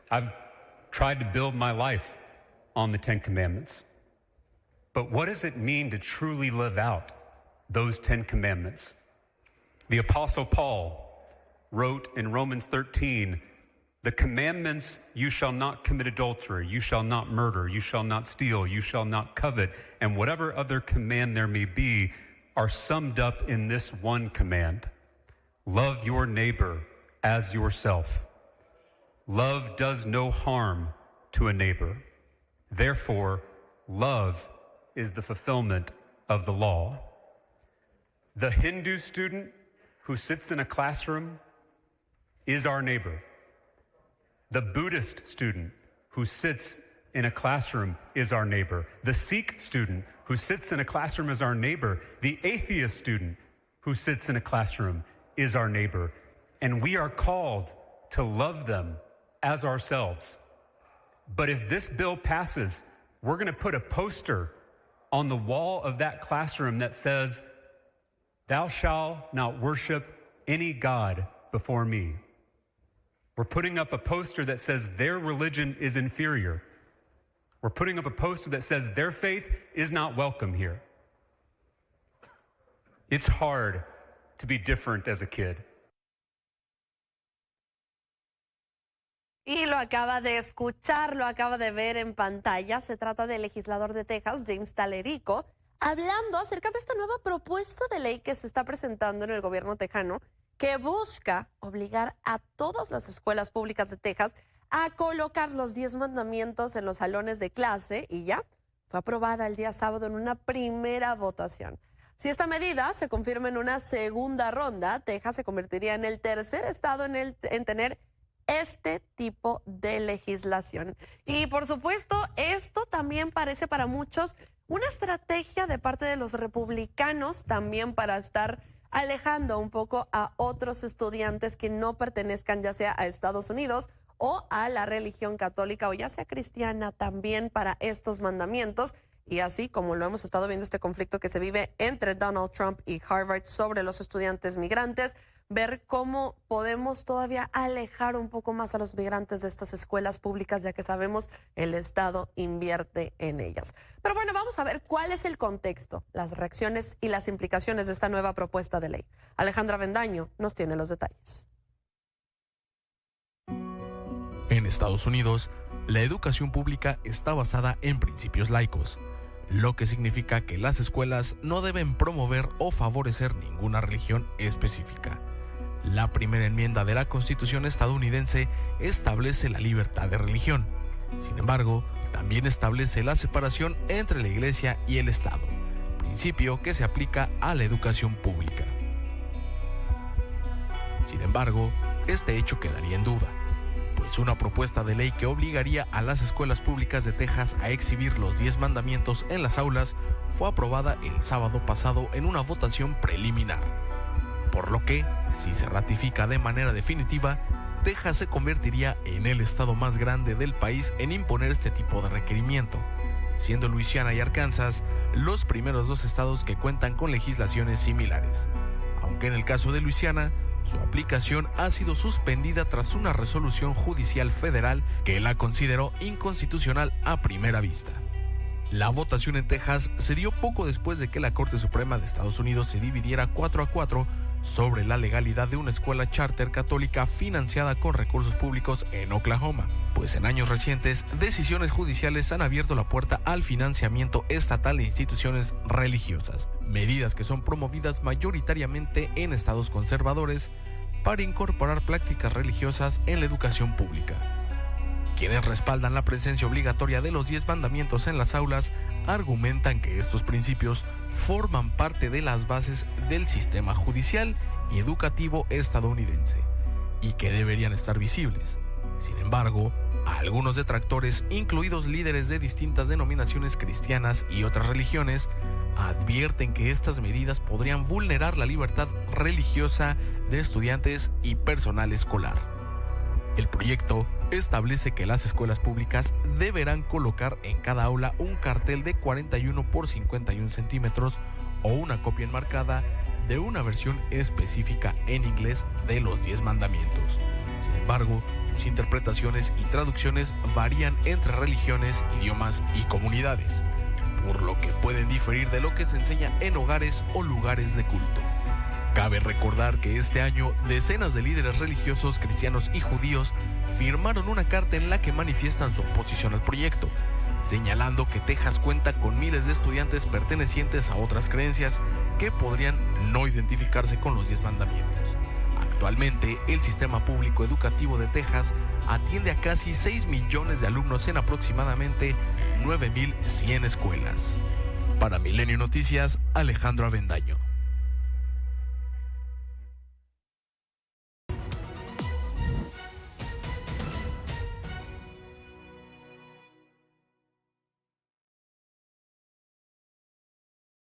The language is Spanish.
I've tried to build my life on the Ten Commandments. But what does it mean to truly live out those Ten Commandments? The Apostle Paul wrote in Romans 13, the commandments, you shall not commit adultery, you shall not murder, you shall not steal, you shall not covet, and whatever other command there may be, are summed up in this one command. Love your neighbor as yourself. Love does no harm to a neighbor. Therefore, love is the fulfillment of the law. The Hindu student who sits in a classroom is our neighbor. The Buddhist student who sits in a classroom is our neighbor. The Sikh student who sits in a classroom is our neighbor. The atheist student who sits in a classroom is our neighbor. And we are called to love them as ourselves. But if this bill passes, we're going to put a poster on the wall of that classroom that says, "Thou shalt not worship any god before me." We're putting up a poster that says their religion is inferior. We're putting up a poster that says their faith is not welcome here. It's hard to be different as a kid. Y lo acaba de escuchar, lo acaba de ver en pantalla. Se trata del legislador de Texas, James Talerico, hablando acerca de esta nueva propuesta de ley que se está presentando en el gobierno tejano, que busca obligar a todas las escuelas públicas de Texas a colocar los 10 mandamientos en los salones de clase, y ya fue aprobada el día sábado en una primera votación. Si esta medida se confirma en una segunda ronda, Texas se convertiría en el tercer estado en tener este tipo de legislación. Y por supuesto, esto también parece para muchos una estrategia de parte de los republicanos también para estar alejando un poco a otros estudiantes que no pertenezcan ya sea a Estados Unidos o a la religión católica o ya sea cristiana también para estos mandamientos. Y así como lo hemos estado viendo este conflicto que se vive entre Donald Trump y Harvard sobre los estudiantes migrantes, ver cómo podemos todavía alejar un poco más a los migrantes de estas escuelas públicas, ya que sabemos el Estado invierte en ellas. Pero bueno, vamos a ver cuál es el contexto, las reacciones y las implicaciones de esta nueva propuesta de ley. Alejandra Bendaño nos tiene los detalles. En Estados Unidos, la educación pública está basada en principios laicos, lo que significa que las escuelas no deben promover o favorecer ninguna religión específica. La primera enmienda de la Constitución estadounidense establece la libertad de religión. Sin embargo, también establece la separación entre la Iglesia y el Estado, principio que se aplica a la educación pública. Sin embargo, este hecho quedaría en duda, pues una propuesta de ley que obligaría a las escuelas públicas de Texas a exhibir los 10 mandamientos en las aulas fue aprobada el sábado pasado en una votación preliminar. Por lo que, si se ratifica de manera definitiva, Texas se convertiría en el estado más grande del país en imponer este tipo de requerimiento, siendo Luisiana y Arkansas los primeros dos estados que cuentan con legislaciones similares. Aunque en el caso de Luisiana, su aplicación ha sido suspendida tras una resolución judicial federal que la consideró inconstitucional a primera vista. La votación en Texas se dio poco después de que la Corte Suprema de Estados Unidos se dividiera 4-4 sobre la legalidad de una escuela charter católica financiada con recursos públicos en Oklahoma, pues en años recientes decisiones judiciales han abierto la puerta al financiamiento estatal de instituciones religiosas, medidas que son promovidas mayoritariamente en estados conservadores para incorporar prácticas religiosas en la educación pública. Quienes respaldan la presencia obligatoria de los 10 mandamientos en las aulas argumentan que estos principios forman parte de las bases del sistema judicial y educativo estadounidense y que deberían estar visibles. Sin embargo, algunos detractores, incluidos líderes de distintas denominaciones cristianas y otras religiones, advierten que estas medidas podrían vulnerar la libertad religiosa de estudiantes y personal escolar. El proyecto establece que las escuelas públicas deberán colocar en cada aula un cartel de 41 por 51 centímetros o una copia enmarcada de una versión específica en inglés de los 10 mandamientos. Sin embargo, sus interpretaciones y traducciones varían entre religiones, idiomas y comunidades, por lo que pueden diferir de lo que se enseña en hogares o lugares de culto. Cabe recordar que este año decenas de líderes religiosos cristianos y judíos firmaron una carta en la que manifiestan su oposición al proyecto, señalando que Texas cuenta con miles de estudiantes pertenecientes a otras creencias que podrían no identificarse con los 10 mandamientos. Actualmente, el sistema público educativo de Texas atiende a casi 6 millones de alumnos en aproximadamente 9,100 escuelas. Para Milenio Noticias, Alejandro Avendaño.